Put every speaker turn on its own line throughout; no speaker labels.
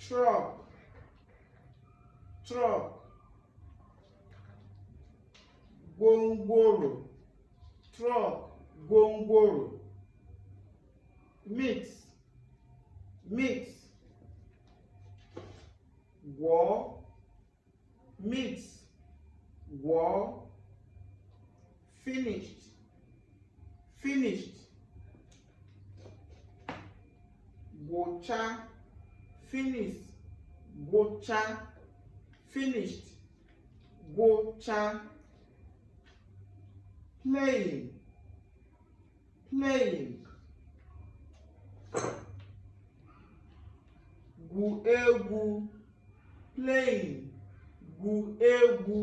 truck, truck. Gwongworo, truck, gwongworo. Mix, mix. Gwọ, mix, gwọ. Finished, finished. Gwụcha, finished, gwụcha. Finished, gwụcha. Playing, playing. Gwụ egwu, playing, gwụ egwu.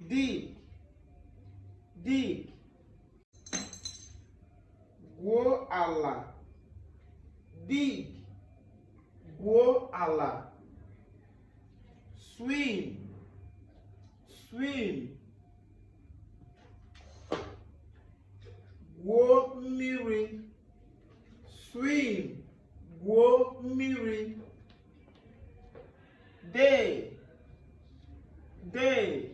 Dig, dig. Gwuo ala, dig, gwuo ala. Swim, swim. Gwuo mmiri, swim, gwuo mmiri. Day, day.